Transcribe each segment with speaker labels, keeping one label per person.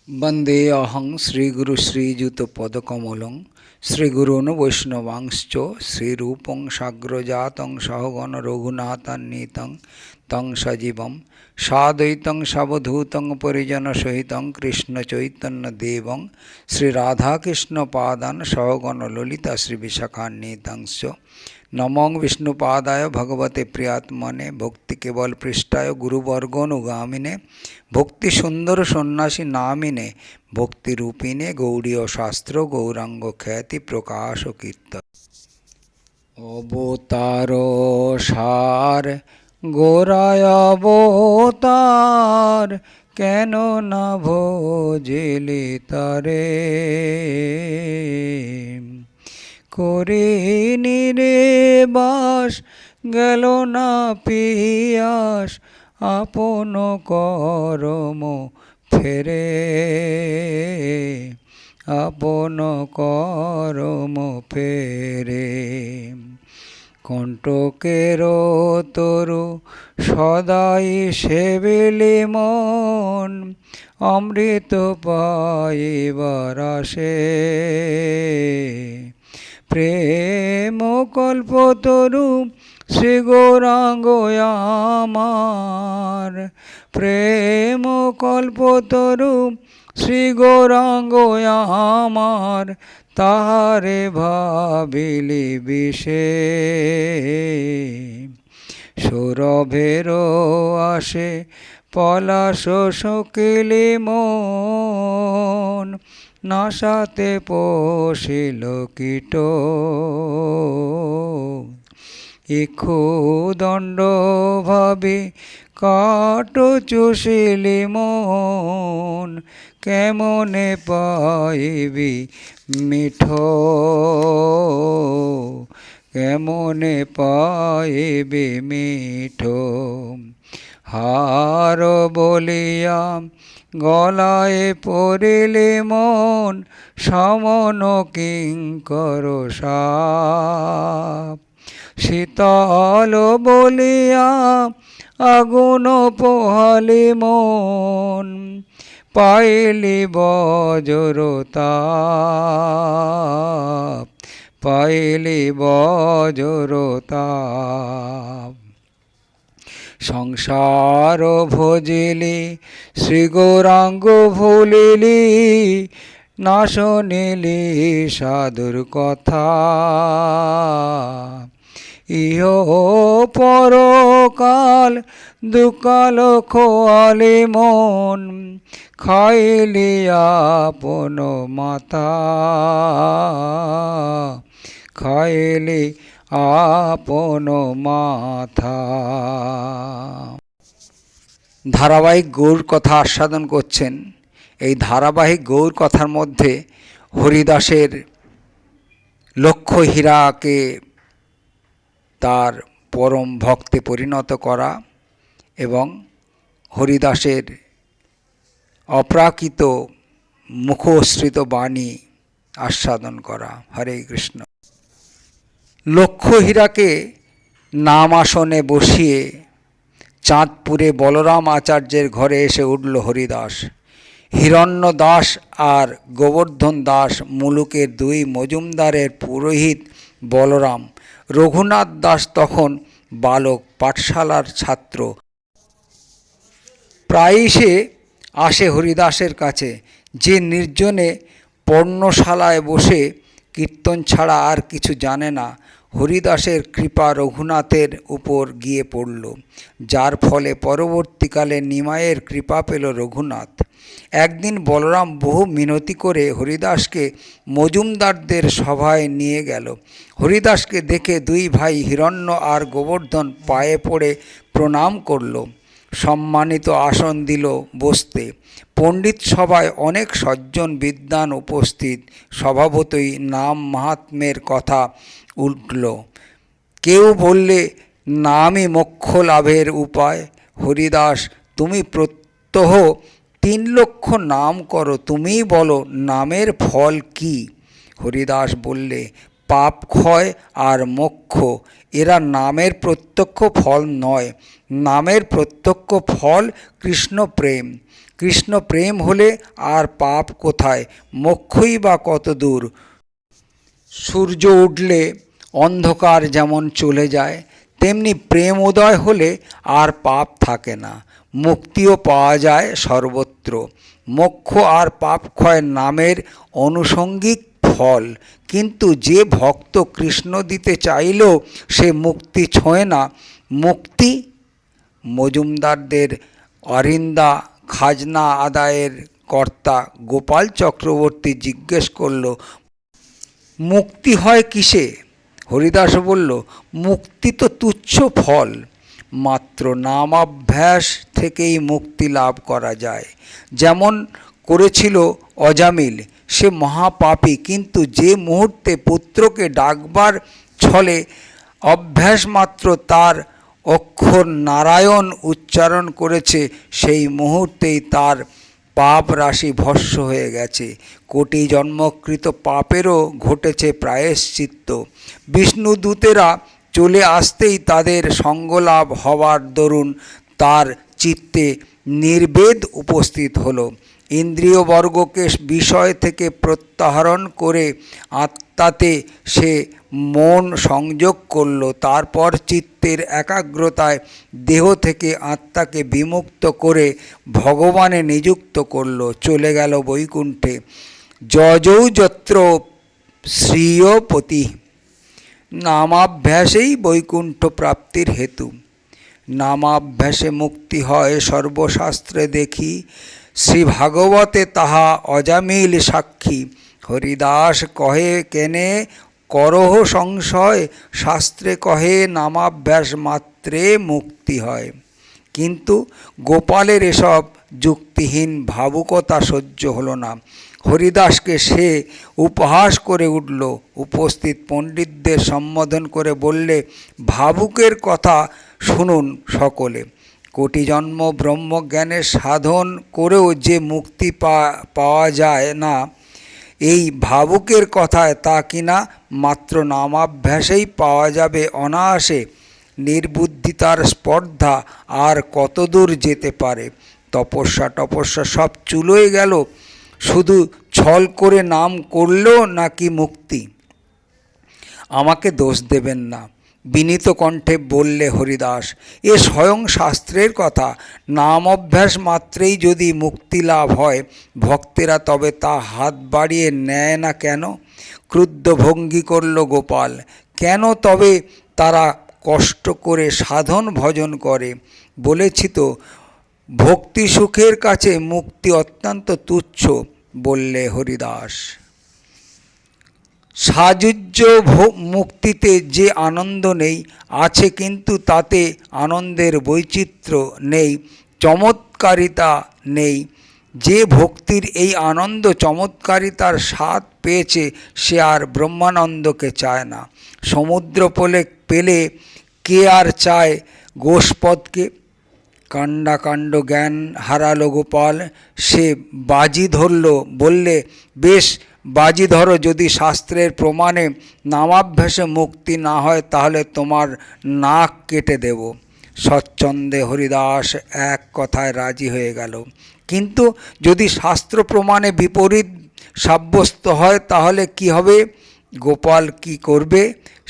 Speaker 1: वंदे अहं श्रीगुरु श्रीयुतपदकमलं श्रीगुरून् वैष्णवांश्च श्रीरूपं साग्रजातं सहगण रघुनाथान्वितं तं सजीवं साद्वैतं सावधूतं परिजनसहितं कृष्णचैतन्यदेवं श्रीराधाकृष्णपादान् सहगण ललिता श्रीविशाखान्वितंश्च नमो विष्णुपादाय भगवते प्रियात्मने भक्ति केवल पृष्ठाय गुरुवर्गोनुगामिने भक्ति सुंदर सन्यासी नामिने भक्ति रूपिणे गौड़ीय शास्त्र गौरांग ख्याति प्रकाश कीर्तन अवतार सार गोराय अवतार केन ना भोजिली तारे করিনি রে বাস গেল না পিয়াস আপন করম ফেরে আপন করম ফেরে কণ্টকের তরু সদাই সেবিলি মন অমৃত পাইবার আসে প্রেম কল্পতরু শ্রী গৌরাঙ্গ আমার প্রেম কল্পতরু শ্রী গৌরাঙ্গ আমার তাহারে ভাবিলি বিষে সৌরভের আসে পলাশ শকিলি মন নাসাতে পোষিল কীট ইক্ষুদণ্ড ভাবি কাট চুষিলি মন কেমনে পাইবি মিঠ কেমনে পাইবি মিঠ হার বলিয়া গলায় পড়িলে মন সমন কিঙ্কর সাপ শীতল বলিয়া আগুন পোহালি মন পাইলি বজ্রতাপ পাইলি বজ্রতাপ সংসার ভজিলি শ্রী গৌরাঙ্গ ভুলিলি না শুনিলি সাধুর কথা ইহ পরকাল দুকাল খোয়ালি মন খাইলি আপন মাথা খাইলি আপন মাথা। ধারাবাহিক গৌর কথা আস্বাদন করছেন। এই ধারাবাহিক গৌর কথার মধ্যে হরিদাসের লক্ষ্য হীরাকে তার পরম ভক্তে পরিণত করা এবং হরিদাসের অপ্রাকৃত মুখশ্রিত বাণী আস্বাদন করা। হরে কৃষ্ণ। লক্ষ্য হীরাকে নাম আসনে বসিয়ে চাঁদপুরে বলরাম আচার্যের ঘরে এসে উঠল হরিদাস। হিরণ্য দাস আর গোবর্ধন দাস মুলুকের দুই মজুমদারের পুরোহিত বলরাম। রঘুনাথ দাস তখন বালক, পাঠশালার ছাত্র। প্রায়ই সে আসে হরিদাসের কাছে, যে নির্জনে পর্ণশালায় বসে কীর্তন ছাড়া আর কিছু জানে না। হরিদাসের কৃপা রঘুনাথের উপর গিয়ে পড়ল, যার ফলে পরবর্তীকালে নিমাইয়ের কৃপা পেল রঘুনাথ। একদিন বলরাম বহু মিনতি করে হরিদাসকে মজুমদারদের সভায় নিয়ে গেল। হরিদাসকে দেখে দুই ভাই হিরণ্য আর গোবর্ধন পায়ে পড়ে প্রণাম করল, সম্মানিত আসন দিল বসতে। পণ্ডিত সভায় অনেক সজ্জন বিদ্বান উপস্থিত। স্বভাবতই নাম মাহাত্ম্যের কথা উঠল। কেউ বললে, নামই মোক্ষ লাভের উপায়। হরিদাস, তুমি প্রত্যহ 3 লক্ষ নাম করো, তুমিই বলো নামের ফল কি? হরিদাস বললে, পাপ ক্ষয় আর মোক্ষ, এরা নামের প্রত্যক্ষ ফল নয়। নামের প্রত্যক্ষ ফল কৃষ্ণ প্রেম। কৃষ্ণ প্রেম হলে আর পাপ কোথায়, মোক্ষই বা কত দূর। সূর্য উঠলে অন্ধকার যেমন চলে যায়, তেমনি প্রেম উদয় হলে আর পাপ থাকে না, মুক্তিও পাওয়া যায় সর্বত্র। মোক্ষ আর পাপক্ষয় নামের অনুষঙ্গিক ফল, কিন্তু যে ভক্ত কৃষ্ণ দিতে চাইলেও সে মুক্তি ছোঁয় না। মুক্তি মজুমদারদের অরিন্দা খাজনা আদায়ের কর্তা গোপাল চক্রবর্তী জিজ্ঞেস করল, মুক্তি হয় কিসে? হরিদাস বলল, মুক্তি তো তুচ্ছ ফল, মাত্র নামাভ্যাস থেকেই মুক্তি লাভ করা যায়। যেমন করেছিল অজামিল, সে মহাপাপী, কিন্তু যে মুহূর্তে পুত্রকে ডাকবার ছলে অভ্যাস মাত্র তার অক্ষর নারায়ণ উচ্চারণ করেছে, সেই মুহূর্তেই তার পাপ রাশি ভস্ম হয়ে গেছে। কোটি জন্মকৃত পাপেরও ঘটেছে প্রায়শ্চিত্ত। বিষ্ণুদূতেরা চলে আসতেই তাদের সঙ্গলাভ হবার দরুন তার চিত্তে নির্বেদ উপস্থিত হলো। ইন্দ্রিয়বর্গকে বিষয় থেকে প্রত্যাহরণ করে আত্মাতে সে মন সংযোগ করল। তারপর চিত্তের একাগ্রতায় দেহ থেকে আত্মাকে বিমুক্ত করে ভগবানে নিযুক্ত করল, চলে গেল বৈকুণ্ঠে। যজৌ যত্র শ্রীয়পতি, নামাভ্যাসেই বৈকুণ্ঠ প্রাপ্তির হেতু। নামাভ্যাসে মুক্তি হয় সর্বশাস্ত্রে দেখি, শ্রী ভাগবতে তাহা অজামিল সাক্ষী। হরিদাস কহে কেনে করহ সংশয়, শাস্ত্রে কহে নামাভ্যাস মাত্রে মুক্তি হয়। কিন্তু গোপালের এসব যুক্তিহীন ভাবুকতা সহ্য হলো না। হরিদাসকে সে উপহাস করে উঠল। উপস্থিত পণ্ডিতদের সম্বোধন করে বললে, ভাবুকের কথা শুনুন সকলে। কোটি জন্ম ব্রহ্মজ্ঞানের সাধন করেও যে মুক্তি পাওয়া যায় না, এই ভাবুকের কথায় তা কিনা মাত্র নামাভ্যাসেই পাওয়া যাবে অনায়াসে। নির্বুদ্ধিতার স্পর্ধা আর কতদূর যেতে পারে? তপস্যা টপস্যা সব চুলোয় গেল, শুধু ছল করে নাম করলেও নাকি মুক্তি? আমাকে দোষ দেবেন না, বিনীত কণ্ঠে বললে হরিদাস, এ স্বয়ং শাস্ত্রের কথা। নাম অভ্যাস মাত্রেই যদি মুক্তি লাভ হয়, ভক্তেরা তবে তা হাত বাড়িয়ে নেয় না কেন? ক্রুদ্ধ ভঙ্গি করল গোপাল। কেন তবে তারা কষ্ট করে সাধন ভজন করে? বলেছি তো, ভক্তি সুখের কাছে মুক্তি অত্যন্ত তুচ্ছ, বললে হরিদাস। সাযুজ্য মুক্তিতে যে আনন্দ নেই আছে, কিন্তু তাতে আনন্দের বৈচিত্র্য নেই, চমৎকারিতা নেই। যে ভক্তির এই আনন্দ চমৎকারিতার স্বাদ পেয়েছে, সে আর ব্রহ্মানন্দকে চায় না। সমুদ্র পেলে কে আর চায় গোষ্পদকে? কাণ্ডাকাণ্ড জ্ঞান হারালো গোপাল। সে বাজি ধরল, বললে, বেশ বাজি ধরো, যদি শাস্ত্রের প্রমাণে নামাভ্যাসে মুক্তি না হয় তাহলে তোমার নাক কেটে দেব। স্বচ্ছন্দে হরিদাস এক কথায় রাজি হয়ে গেল। কিন্তু যদি শাস্ত্র প্রমাণে বিপরীত সাব্যস্ত হয় তাহলে কি হবে? গোপাল কি করবে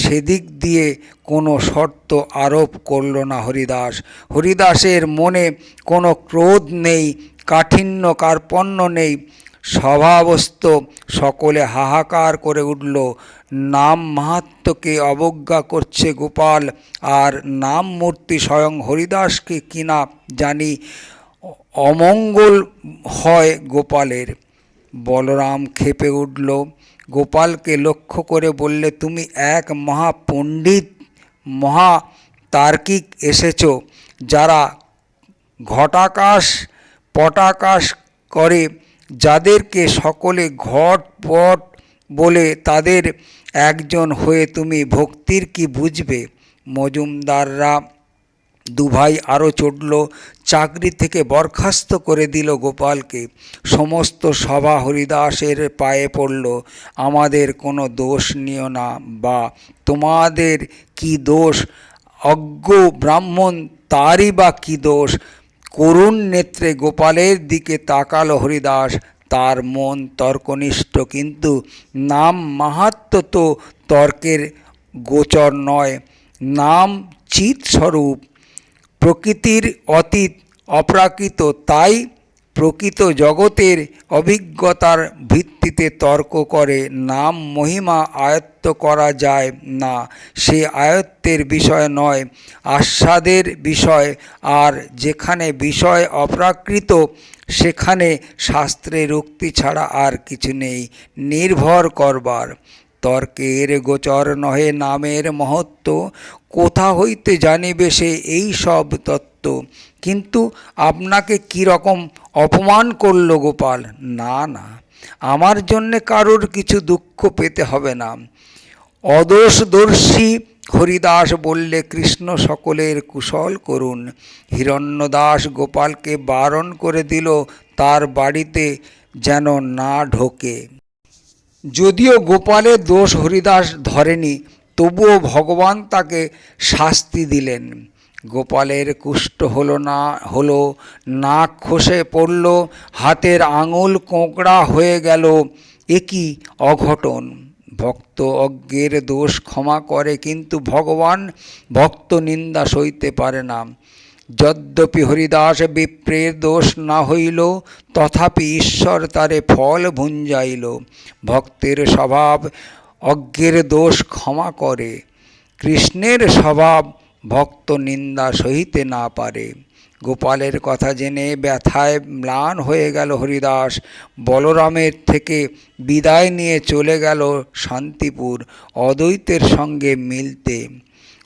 Speaker 1: সেদিক দিয়ে কোনো শর্ত আরোপ করল না হরিদাস। হরিদাসের মনে কোনো ক্রোধ নেই, কাঠিন্য কার্পণ্য নেই, স্বভাবস্থ। সকলে হাহাকার করে উঠল। নাম মাহাত্ম্যকে অবজ্ঞা করছে গোপাল, আর নাম মূর্তি স্বয়ং হরিদাসকে কিনা জানি অমঙ্গল হয় গোপালের। বলরাম ক্ষেপে উঠল, গোপালকে লক্ষ্য করে বললে, তুমি এক মহাপণ্ডিত মহাতার্কিক এসেছ, যারা ঘটাকাশ পটাকাশ করে, যাদেরকে সকলে ঘট পট বলে, তাদের একজন হয়ে তুমি ভক্তির কি বুঝবে? মজুমদাররা দুভাই আরও চড়ল, চাকরি থেকে বরখাস্ত করে দিল গোপালকে। সমস্ত সভা হরিদাসের পায়ে পড়ল। আমাদের কোনো দোষ নিও না, বা তোমাদের কি দোষ? অজ্ঞ ব্রাহ্মণ, তারই বা কী দোষ? করুণ নেত্রে গোপালের দিকে তাকালো হরিদাস। তার মন তর্কনিষ্ঠ, কিন্তু নাম মাহাত্ম্য তো তর্কের গোচর নয়। নাম চিৎস্বরূপ, প্রকৃতির অতীত, অপ্রাকৃত। তাই প্রকৃত জগতের অভিজ্ঞতার ভিত্তিতে তর্ক করে। নাম মহিমা আয়ত্ত করা যায় না, সে আয়ত্তের বিষয় নয়, আস্বাদের বিষয়। আর যেখানে বিষয় অপ্রাকৃত, সেখানে শাস্ত্রের উক্তি ছাড়া আর কিছু নেই নির্ভর করবার। তর্কের গোচর নহে নামের মহত্ব, কোথা হইতে জানিবে সে এই সব তত্ত্ব। কিন্তু আপনাকে কি রকম অপমান করল গোপাল? না না, আমার জন্যে কারোর কিছু দুঃখ পেতে হবে না। অদোষদর্শী হরিদাস বললে, কৃষ্ণ সকলের কুশল করুন। হিরণ্যদাস গোপালকে বারণ করে দিল তার বাড়িতে যেন না ঢোকে। যদিও গোপালের দোষ হরিদাস ধরেনি, তবুও ভগবান তাকে শাস্তি দিলেন। গোপালের কুষ্ঠ হলো, নাক খসে পড়ল, হাতের আঙুল কোঁকড়া হয়ে গেল। এ কি অঘটন! ভক্ত অজ্ঞের দোষ ক্ষমা করে, কিন্তু ভগবান ভক্ত নিন্দা সইতে পারে না। যদ্যপি হরিদাস বিপ্রের দোষ না হইল, তথাপি ঈশ্বর তারে ফল ভুঞ্জাইল। ভক্তের স্বভাব অজ্ঞের দোষ ক্ষমা করে, কৃষ্ণের স্বভাব ভক্ত নিন্দা সহিতে না পারে। গোপালের কথা জেনে ব্যথায় ম্লান হয়ে গেল হরিদাস। বলরামের থেকে বিদায় নিয়ে চলে গেল শান্তিপুর অদ্বৈতের সঙ্গে মিলতে।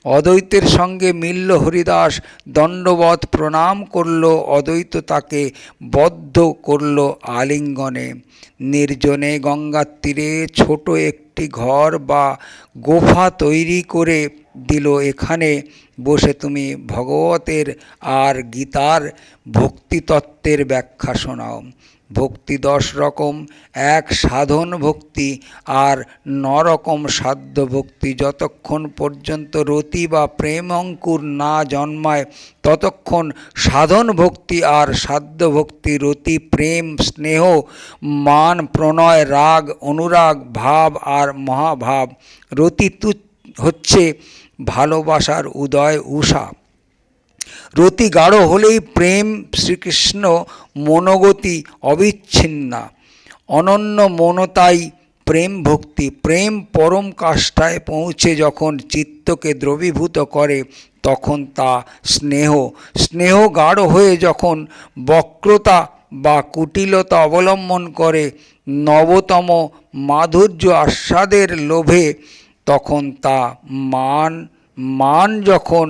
Speaker 1: অদ্বৈতের সঙ্গে মিলল হরিদাস, দণ্ডবৎ প্রণাম করল। অদ্বৈত তাকে বদ্ধ করল আলিঙ্গনে। নির্জনে গঙ্গার তীরে ছোট একটি ঘর বা গোফা তৈরি করে দিল। এখানে বসে তুমি ভগবতের আর গীতার ভক্তিতত্ত্বের ব্যাখ্যা শোনাও। ভক্তি 10 রকম, এক সাধন ভক্তি আর 9 রকম সাধ্য ভক্তি। যতক্ষণ পর্যন্ত রতি বা প্রেম অঙ্কুর না জন্মায়, ততক্ষণ সাধন ভক্তি আর সাধ্য ভক্তি, রতি, প্রেম, স্নেহ, মান, প্রণয়, রাগ, অনুরাগ, ভাব আর মহাভাব। রতি হচ্ছে ভালোবাসার উদয় উষা। রতি গাঢ় হলেই প্রেম, শ্রীকৃষ্ণ মনোগতি অবিচ্ছিন্না। অনন্য মনতাই প্রেম ভক্তি। প্রেম পরম কাষ্ঠায় পৌঁছে যখন চিত্তকে দ্রবীভূত করে, তখন তা স্নেহ। স্নেহ গাঢ় হয়ে যখন বক্রতা বা কুটিলতা অবলম্বন করে, নবতম মাধুর্য আস্বাদের লোভে, তখন তা মান। মান যখন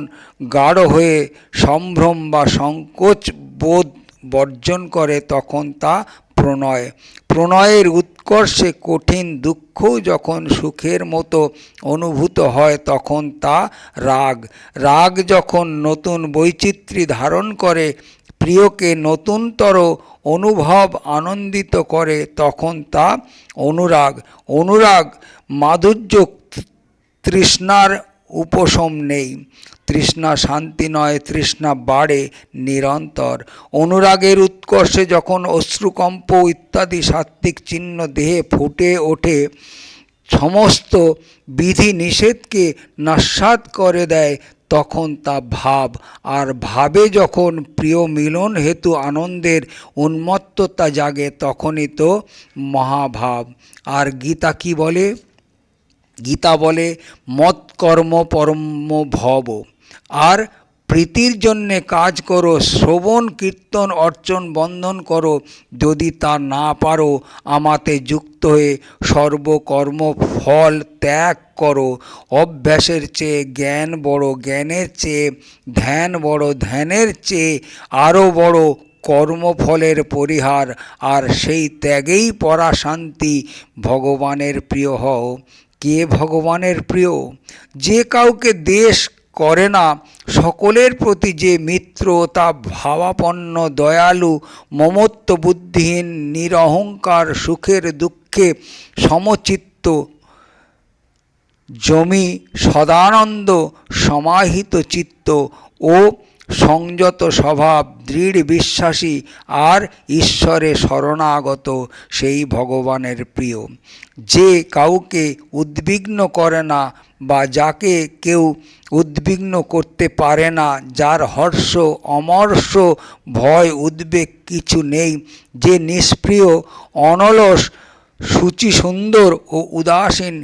Speaker 1: গাঢ় হয়ে সম্ভ্রম বা সংকোচ বোধ বর্জন করে, তখন তা প্রণয়। প্রণয়ের উৎকর্ষে কঠিন দুঃখও যখন সুখের মতো অনুভূত হয়, তখন তা রাগ। রাগ যখন নতুন বৈচিত্র্য ধারণ করে, প্রিয়কে নতুনতর অনুভব আনন্দিত করে, তখন তা অনুরাগ। অনুরাগ মাধুর্য, তৃষ্ণার উপশম নেই। তৃষ্ণা শান্তি নয়, তৃষ্ণা বাড়ে নিরন্তর। অনুরাগের উৎকর্ষে যখন অশ্রুকম্প ইত্যাদি সাত্ত্বিক চিহ্ন দেহে ফুটে ওঠে, সমস্ত বিধি নিষেধকে নস্যাৎ করে দেয়, তখন তা ভাব। আর ভাবে যখন প্রিয় মিলন হেতু আনন্দের উন্মত্ততা জাগে, তখনই তো মহাভাব। আর গীতা কি বলে? গীতা বলে, মৎকর্ম পরম ভব। আর প্রীতির জন্যে কাজ করো, শ্রবণ কীর্তন অর্চন বন্ধন করো। যদি তা না পারো, আমাতে যুক্ত হয়ে সর্বকর্ম ফল ত্যাগ করো। অভ্যাসের চেয়ে জ্ঞান বড়, জ্ঞানের চেয়ে ধ্যান বড়, ধ্যানের চেয়ে আরও বড় কর্মফলের পরিহার। আর সেই ত্যাগেই পরাশান্তি। ভগবানের প্রিয় হও। কে ভগবানের প্রিয়? যে কাউকে দ্বেষ করে না, সকলের প্রতি যে মিত্র, তা ভাবাপন্ন, দয়ালু, মমত্ব বুদ্ধিহীন, নিরহংকার, সুখের দুঃখে সমচিত্ত, জমি সদানন্দ সমাহিত চিত্ত ও সংযত স্বভাব, দৃঢ় বিশ্বাসী আর ঈশ্বরে শরণাগত, সেই ভগবানের প্রিয়। যে কাউকে উদ্বিগ্ন করে না বা যাকে কেউ উদ্বিগ্ন করতে পারে না, যার হর্ষ অমর্ষ ভয় উদ্বেগ কিছু নেই, যে নিষ্প্রিয় অনলস শুচিসুন্দর ও উদাসীন,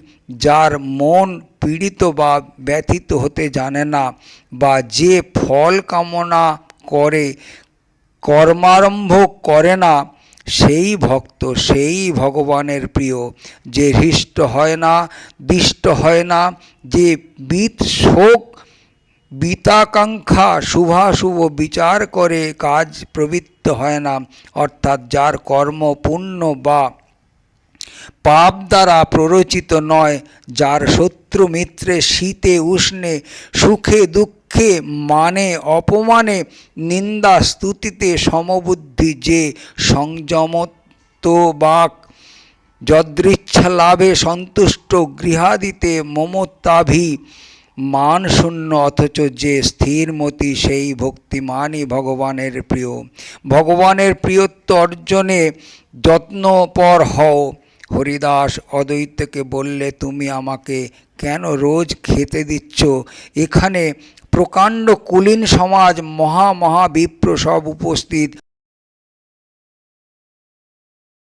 Speaker 1: যার মন পীড়িত বা ব্যথিত হতে জানে না, বা যে ফল কামনা করে কর্মারম্ভ করে না, সেই ভক্ত, সেই ভগবানের প্রিয়। যে হৃষ্ট হয় না, দিষ্ট হয় না, যে বিত শোক বিতাকাঙ্ক্ষা শুভাশুভ বিচার করে কাজ প্রবৃত্ত হয় না, অর্থাৎ যার কর্ম পুণ্য বা পাপ দ্বারা প্ররোচিত নয়, যার শত্রু মিত্রে শীতে উষ্ণে সুখে দুঃখে মানে অপমানে নিন্দা স্তুতিতে সমবুদ্ধি, যে সংযমতবাক যদৃচ্ছা লাভে সন্তুষ্ট, গৃহাদিতে মমতাভি মানশূন্য, অথচ যে স্থিরমতি, সেই ভক্তিমানই ভগবানের প্রিয়। ভগবানের প্রিয়ত্ব অর্জনে যত্নপর হও। হরিদাস অদ্বৈতকে বললে, তুমি আমাকে কেন রোজ খেতে দিচ্ছ? এখানে প্রকাণ্ড কুলীন সমাজ, মহাবিপ্র সব উপস্থিত।